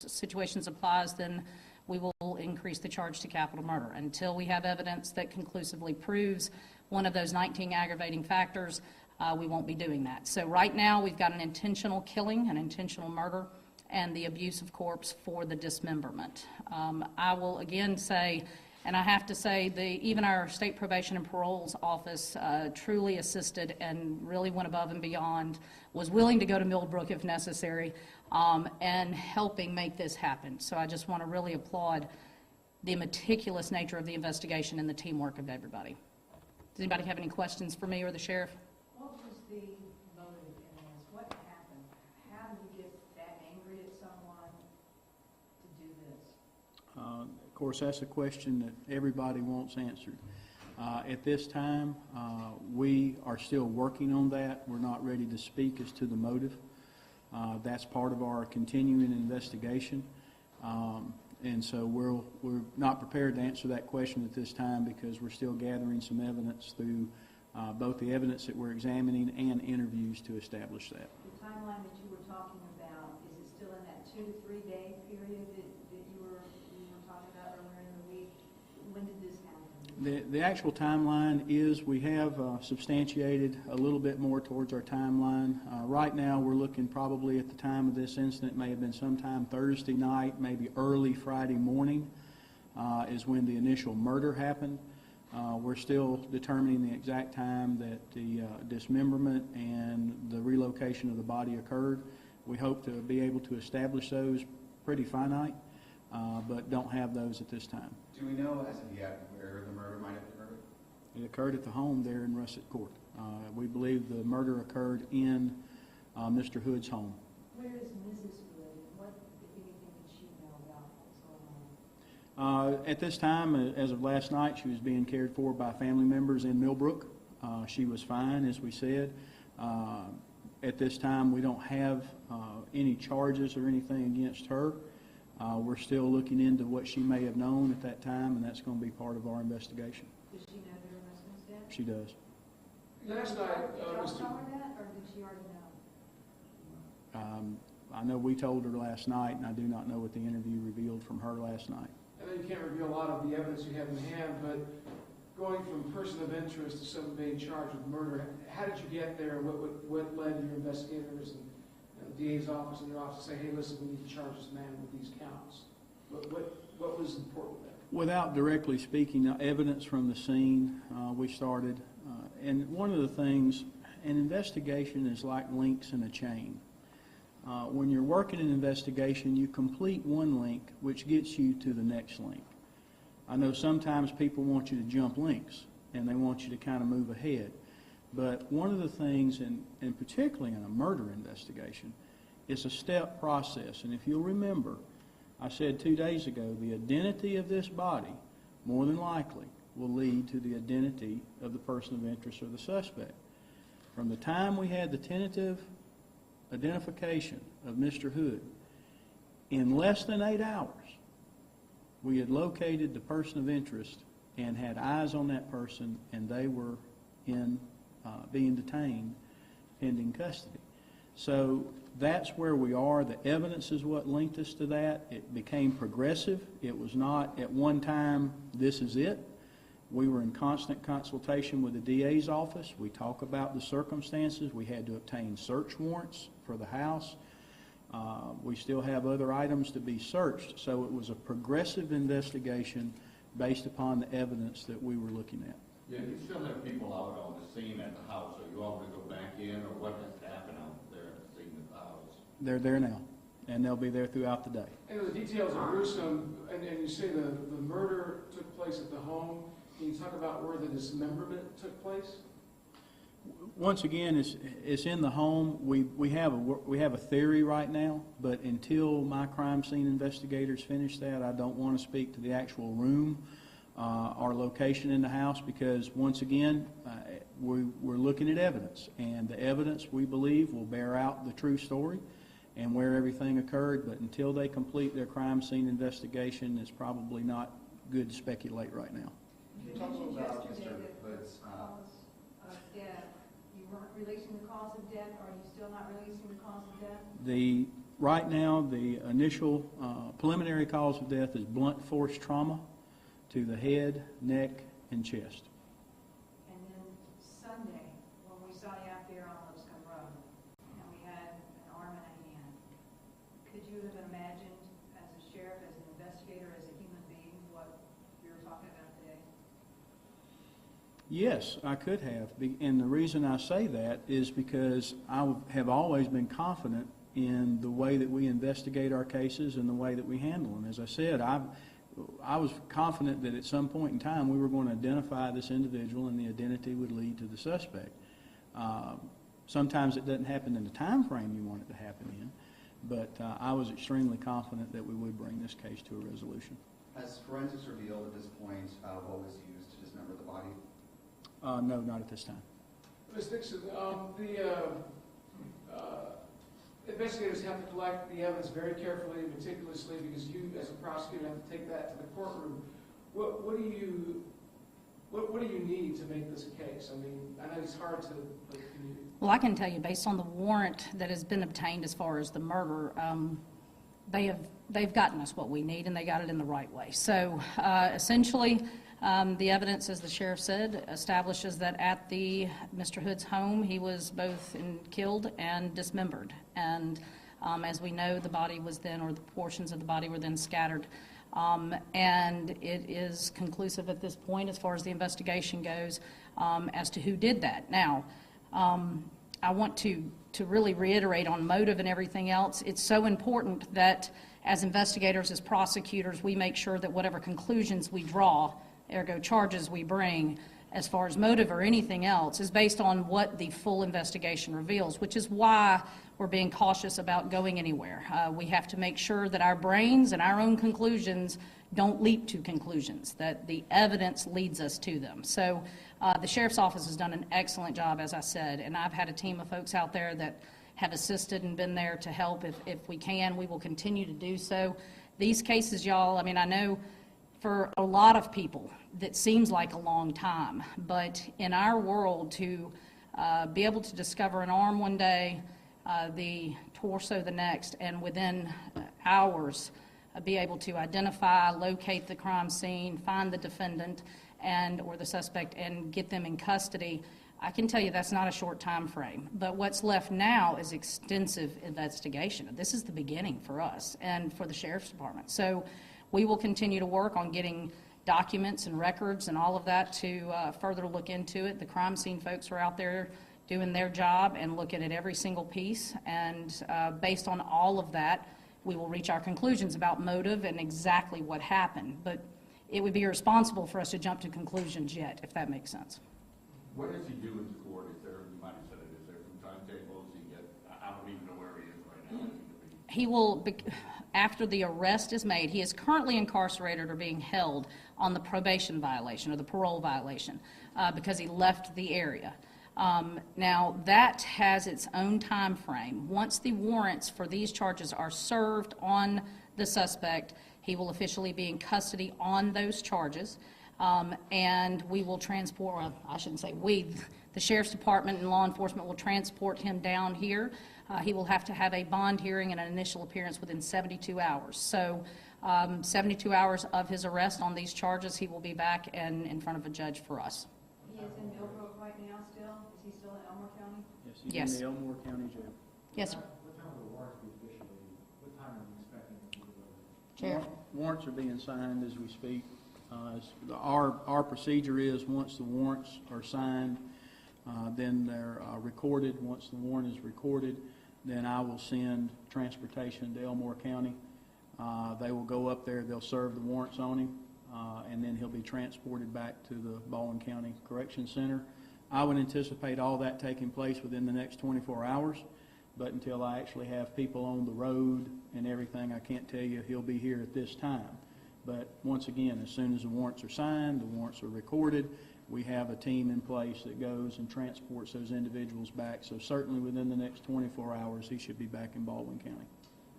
situations applies, then we will increase the charge to capital murder. Until we have evidence that conclusively proves one of those 19 aggravating factors, we won't be doing that. So right now, we've got an intentional killing, an intentional murder, and the abuse of corpse for the dismemberment. I will again say, and I have to say, even our State Probation and Parole's office truly assisted and really went above and beyond, was willing to go to Millbrook if necessary, and helping make this happen. So I just want to really applaud the meticulous nature of the investigation and the teamwork of everybody. Does anybody have any questions for me or the sheriff? What was the motive in this? What happened? How did you get that angry at someone to do this? Of course, that's a question that everybody wants answered. At this time, we are still working on that. We're not ready to speak as to the motive. That's part of our continuing investigation. And so we're not prepared to answer that question at this time because we're still gathering some evidence through both the evidence that we're examining and interviews to establish that. The timeline that you were talking about, is it still in that 2 to 3 day period that you were talking about earlier in the week? When did this happen? The actual timeline is we have substantiated a little bit more towards our timeline. Right now we're looking probably at the time of this incident, may have been sometime Thursday night, maybe early Friday morning is when the initial murder happened. We're still determining the exact time that the dismemberment and the relocation of the body occurred. We hope to be able to establish those pretty finite, but don't have those at this time. Do we know as of yet where the murder might have occurred? It occurred at the home there in Russet Court. We believe the murder occurred in Mr. Hood's home. Where is Mrs. Hood? What, if anything, did she know about what's going on? At this time, as of last night, she was being cared for by family members in Millbrook. She was fine, as we said. At this time, we don't have any charges or anything against her. We're still looking into what she may have known at that time, and that's going to be part of our investigation. Does she know that her husband's dead? She does. Last night, did y'all tell her that, or did she already know? I know we told her last night, and I do not know what the interview revealed from her last night. I know you can't reveal a lot of the evidence you have in hand, but going from person of interest to someone being charged with murder, how did you get there? What led your investigators and the DA's office and your office to say, hey, listen, we need to charge this man with these counts? What was important there? Without directly speaking, evidence from the scene, we started. And one of the things, an investigation is like links in a chain. When you're working an investigation, you complete one link, which gets you to the next link. I know sometimes people want you to jump links, and they want you to kind of move ahead. But one of the things, and particularly in a murder investigation, it's a step process. And if you'll remember, I said 2 days ago, the identity of this body, more than likely, will lead to the identity of the person of interest or the suspect. From the time we had the tentative identification of Mr. Hood, in less than 8 hours, we had located the person of interest and had eyes on that person, and they were being detained pending custody. So that's where we are. The evidence is what linked us to that. It became progressive. It was not at one time, this is it. We were in constant consultation with the DA's office. We talk about the circumstances. We had to obtain search warrants for the house. We still have other items to be searched. So it was a progressive investigation based upon the evidence that we were looking at. Yeah, you still have people out on the scene at the house. Are you all going to go back in, or what has happened out there at the scene of the house? They're there now, and they'll be there throughout the day. And the details are gruesome, and you say the murder took place at the home. Can you talk about where the dismemberment took place? Once again, it's in the home. We have a theory right now, but until my crime scene investigators finish that, I don't want to speak to the actual room or location in the house, because once again, we're looking at evidence, and the evidence we believe will bear out the true story and where everything occurred. But until they complete their crime scene investigation, it's probably not good to speculate right now. Can you talk a little about Mr. Hood's cause of death? You weren't releasing the cause of death. Are you still not releasing the cause of death? Right now, the initial preliminary cause of death is blunt force trauma to the head, neck, and chest. And then Sunday, when we saw you out there on Lipscomb Road, and we had an arm and a hand, could you have imagined as a sheriff, as an investigator, as a human being, what you're talking about today? Yes, I could have. And the reason I say that is because I have always been confident in the way that we investigate our cases and the way that we handle them. As I said, I was confident that at some point in time we were going to identify this individual and the identity would lead to the suspect. Sometimes it doesn't happen in the time frame you want it to happen in, but I was extremely confident that we would bring this case to a resolution. Has forensics revealed at this point what was used to dismember the body? No, not at this time. Ms. Dixon, investigators have to collect the evidence very carefully and meticulously because you, as a prosecutor, have to take that to the courtroom. What do you need to make this a case? I mean, I know it's hard to. But Well, I can tell you, based on the warrant that has been obtained as far as the murder, they've gotten us what we need, and they got it in the right way. So essentially, the evidence, as the sheriff said, establishes that at Mr. Hood's home, he was both killed and dismembered. And as we know, the body was then, or the portions of the body were then scattered. And it is conclusive at this point, as far as the investigation goes, as to who did that. Now, I want to really reiterate on motive and everything else. It's so important that as investigators, as prosecutors, we make sure that whatever conclusions we draw, ergo charges we bring, as far as motive or anything else, is based on what the full investigation reveals, which is why we're being cautious about going anywhere. We have to make sure that our brains and our own conclusions don't leap to conclusions, that the evidence leads us to them. So the sheriff's office has done an excellent job, as I said, and I've had a team of folks out there that have assisted and been there to help. If we can, we will continue to do so. These cases, y'all, I mean, I know for a lot of people that seems like a long time, but in our world, to be able to discover an arm one day, the torso the next, and within hours be able to identify, locate the crime scene, find the defendant or the suspect, and get them in custody, I can tell you that's not a short time frame. But what's left now is extensive investigation. This is the beginning for us and for the sheriff's department. So we will continue to work on getting documents and records and all of that to further look into it. The crime scene folks are out there doing their job and looking at every single piece. And based on all of that, we will reach our conclusions about motive and exactly what happened. But it would be irresponsible for us to jump to conclusions yet, if that makes sense. What does he do in court? Is there, you might have said it, is there some timetables he get? I don't even know where he is right now. He will, after the arrest is made, he is currently incarcerated or being held on the probation violation or the parole violation because he left the area. Now, that has its own time frame. Once the warrants for these charges are served on the suspect, he will officially be in custody on those charges. And we will transport, well, I shouldn't say we, the Sheriff's Department and law enforcement will transport him down here. He will have to have a bond hearing and an initial appearance within 72 hours. So 72 hours of his arrest on these charges, he will be back and in front of a judge for us. He is in Millbrook right now still? Is he still in Elmore County? Yes, he's Yes. in the Elmore County Jail. Yes, sir. What time will the warrants be officially, what time are you expecting it to be delivered? Sheriff. Warrants are being signed as we speak. Our procedure is once the warrants are signed, then they're recorded. Once the warrant is recorded, then I will send transportation to Elmore County. They will go up there, they'll serve the warrants on him, and then he'll be transported back to the Baldwin County Correction Center. I would anticipate all that taking place within the next 24 hours, but until I actually have people on the road and everything, I can't tell you he'll be here at this time. But once again, as soon as the warrants are signed, the warrants are recorded, we have a team in place that goes and transports those individuals back. So certainly within the next 24 hours, he should be back in Baldwin County.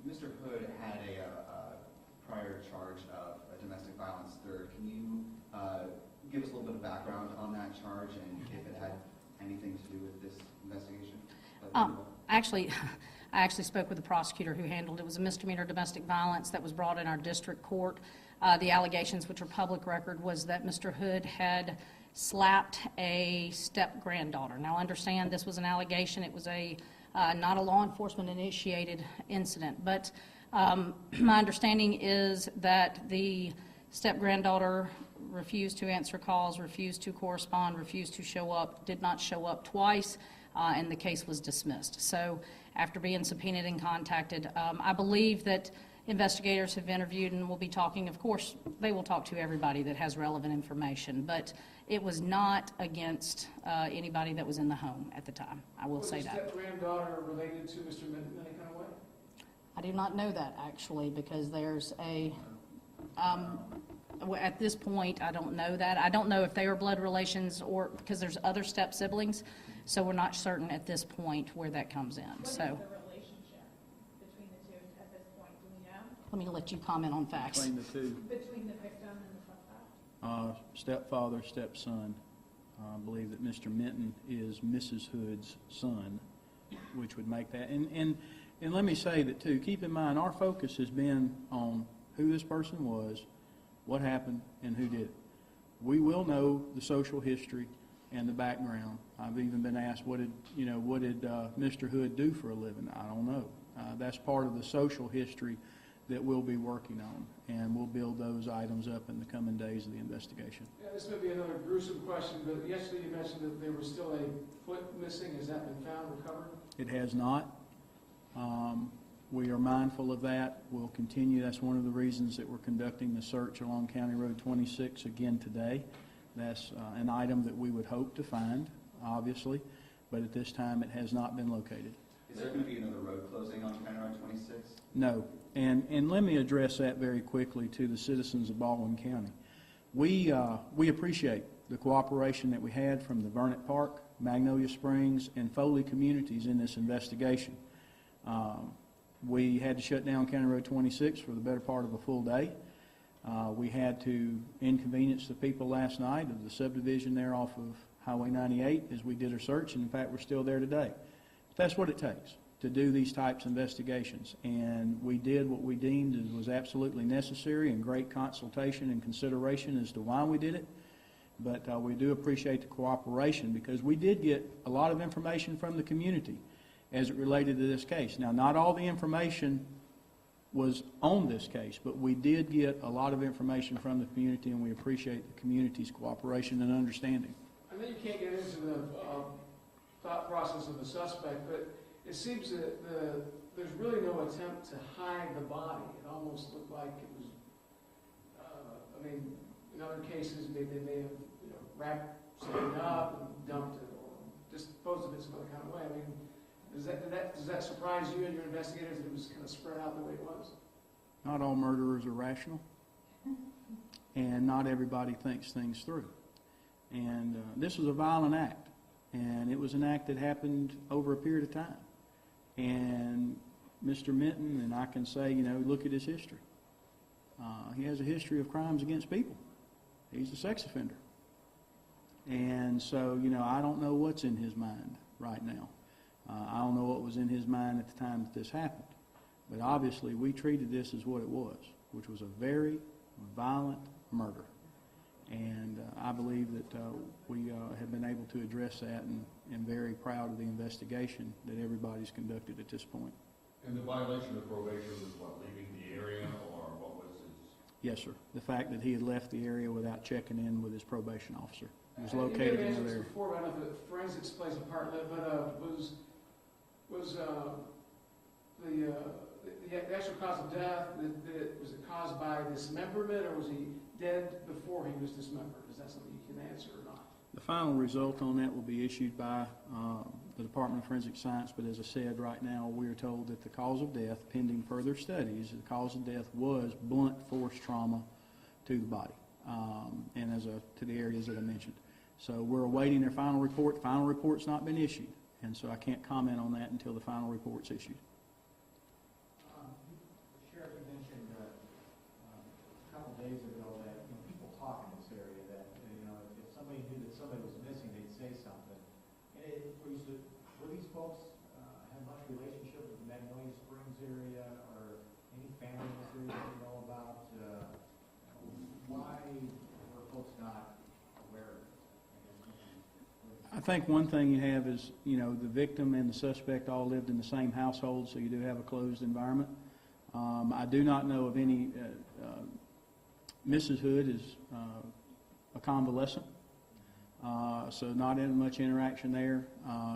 Mr. Hood had a prior charge of a domestic violence third. Can you give us a little bit of background on that charge and if it had anything to do with this investigation? Actually, I actually spoke with the prosecutor who handled it. It was a misdemeanor domestic violence that was brought in our district court. The allegations, which are public record, was that Mr. Hood had slapped a step-granddaughter. Now, understand, this was an allegation. It was not a law enforcement initiated incident, but my understanding is that the step-granddaughter refused to answer calls, refused to correspond, refused to show up, did not show up twice, and the case was dismissed. So after being subpoenaed and contacted, I believe that investigators have interviewed and will be talking. Of course, they will talk to everybody that has relevant information, but it was not against anybody that was in the home at the time. I will say that. Was the step-granddaughter related to Mr. Minton in any kind of way? I do not know that, actually, because there's at this point, I don't know that. I don't know if they are blood relations or because there's other step siblings, so we're not certain at this point where that comes in. What is the relationship between the two at this point? Do we know? Let me let you comment on facts. Between the two, Between the victim and the suspect? stepfather, stepson. I believe that Mr. Minton is Mrs. Hood's son, which would make that. And let me say that, too, keep in mind, our focus has been on who this person was, what happened, and who did it. We will know the social history and the background. I've even been asked, what did Mr. Hood do for a living? I don't know. That's part of the social history that we'll be working on, and we'll build those items up in the coming days of the investigation. Yeah, this may be another gruesome question, but yesterday you mentioned that there was still a foot missing. Has that been found, recovered? It has not. We are mindful of that. We'll continue. That's one of the reasons that we're conducting the search along County Road 26 again today. That's an item that we would hope to find, obviously, but at this time it has not been located. Is there going to be another road closing on County Road 26? No. And let me address that very quickly to the citizens of Baldwin County. We appreciate the cooperation that we had from the Vernon Park, Magnolia Springs, and Foley communities in this investigation. We had to shut down County Road 26 for the better part of a full day. We had to inconvenience the people last night of the subdivision there off of Highway 98 as we did our search, and in fact we're still there today. But that's what it takes to do these types of investigations, and we did what we deemed was absolutely necessary and great consultation and consideration as to why we did it. But we do appreciate the cooperation because we did get a lot of information from the community as it related to this case. Now, not all the information was on this case, but we did get a lot of information from the community, and we appreciate the community's cooperation and understanding. I know you can't get into the thought process of the suspect, but it seems that there's really no attempt to hide the body. It almost looked like it was, in other cases, they may have wrapped something up and dumped it or disposed of it some other kind of way. Does that surprise you and your investigators that it was kind of spread out the way it was? Not all murderers are rational, and not everybody thinks things through. And this was a violent act, and it was an act that happened over a period of time. And Mr. Minton, and I can say, look at his history. He has a history of crimes against people. He's a sex offender. And so, I don't know what's in his mind right now. I don't know what was in his mind at the time that this happened. But obviously, we treated this as what it was, which was a very violent murder. And I believe that we have been able to address that, and very proud of the investigation that everybody's conducted at this point. And the violation of probation was what, leaving the area, or what was his? Yes, sir. The fact that he had left the area without checking in with his probation officer. He was You located may have in answered another this area. before, but I don't know if the forensics plays a part in it, but was the actual cause of death, was it caused by dismemberment, or was he dead before he was dismembered? Is that something you can answer or not? The final result on that will be issued by the Department of Forensic Science, but as I said, right now we are told that the cause of death, pending further studies, the cause of death was blunt force trauma to the body, and to the areas that I mentioned. So we're awaiting their final report. The final report's not been issued, and so I can't comment on that until the final report's issued. Sheriff, you mentioned a couple days ago that people talk in this area that if somebody knew that somebody was missing, they'd say something. And will these folks have much relationship with the that Noe Springs area or any family in this area that you know about? Why were folks not aware of it? I think one thing you have is, you know, the victim and the suspect all lived in the same household, so you do have a closed environment. I do not know of any, Mrs. Hood is a convalescent, so not in much interaction there.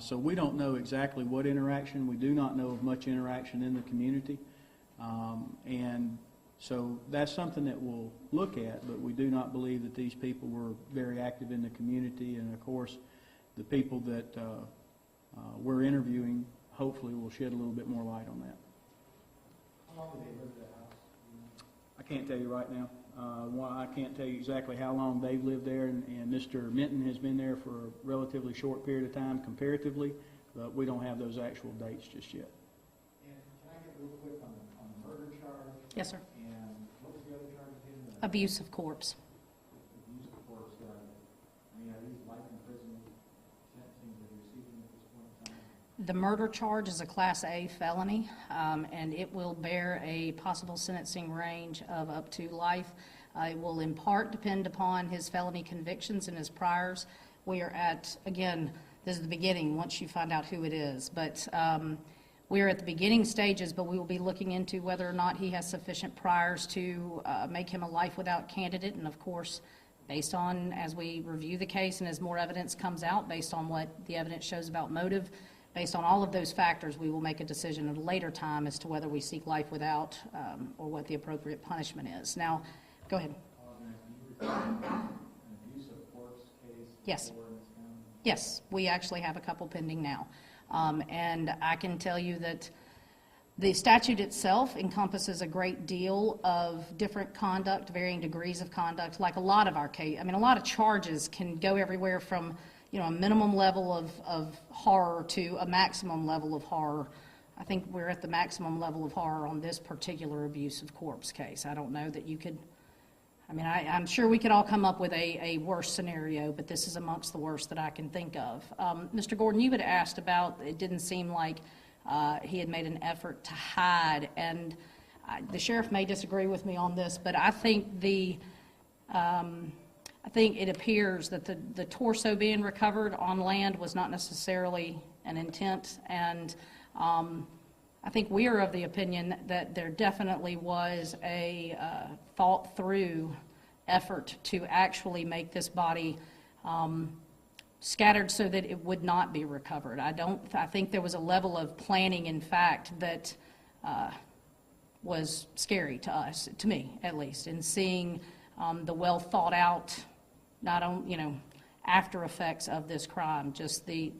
So we don't know exactly what interaction. We do not know of much interaction in the community. And so that's something that we'll look at, but we do not believe that these people were very active in the community. And of course, the people that we're interviewing hopefully will shed a little bit more light on that. How long did they live in that house? I can't tell you right now. I can't tell you exactly how long they've lived there, and Mr. Minton has been there for a relatively short period of time comparatively, but we don't have those actual dates just yet. And can I get real quick on the murder charge? Yes, sir. And what was the other charge again? Abuse of corpse. Abuse of corpse. I mean, are these life in prison sentencing that you're seeking at this point in time? The murder charge is a Class A felony, and it will bear a possible sentencing range of up to life. It will in part depend upon his felony convictions and his priors. We are at, again, this is the beginning once you find out who it is, but we are at the beginning stages, but we will be looking into whether or not he has sufficient priors to make him a life without candidate, and of course, based on, as we review the case and as more evidence comes out, based on what the evidence shows about motive, based on all of those factors, we will make a decision at a later time as to whether we seek life without or what the appropriate punishment is. Now, go ahead. An abuse of corpse case? Yes. Before in this county? Yes, we actually have a couple pending now. And I can tell you that the statute itself encompasses a great deal of different conduct, varying degrees of conduct, like a lot of our case. I mean, a lot of charges can go everywhere from, you know, a minimum level of horror to a maximum level of horror. I think we're at the maximum level of horror on this particular abuse of corpse case. I don't know that you could, I mean, I'm sure we could all come up with a worse scenario, but this is amongst the worst that I can think of. Mr. Gordon, you had asked about, it didn't seem like he had made an effort to hide, and the sheriff may disagree with me on this, but I think I think it appears that the torso being recovered on land was not necessarily an intent, and I think we are of the opinion that there definitely was a thought-through effort to actually make this body scattered so that it would not be recovered. I think there was a level of planning, in fact, that was scary to us, to me at least, in seeing the well thought out, not only, you know, after effects of this crime, just the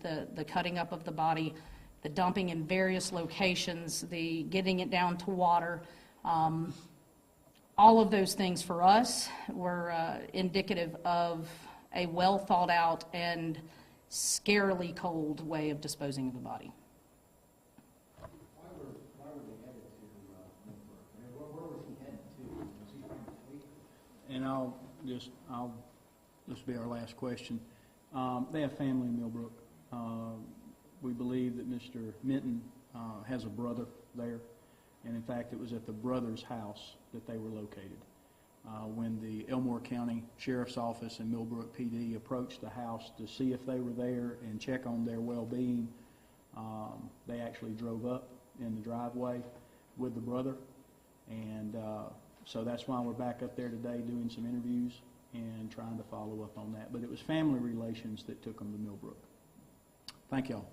cutting up of the body, the dumping in various locations, the getting it down to water. All of those things for us were indicative of a well thought out and scarily cold way of disposing of the body. Why were they headed to Millbrook? I mean, where was he headed to? Was he trying to flee? And this will be our last question. They have family in Millbrook. We believe that Mr. Minton has a brother there, and in fact it was at the brother's house that they were located. When the Elmore County Sheriff's Office and Millbrook PD approached the house to see if they were there and check on their well-being, they actually drove up in the driveway with the brother, and so that's why we're back up there today doing some interviews and trying to follow up on that. But it was family relations that took them to Millbrook. Thank y'all.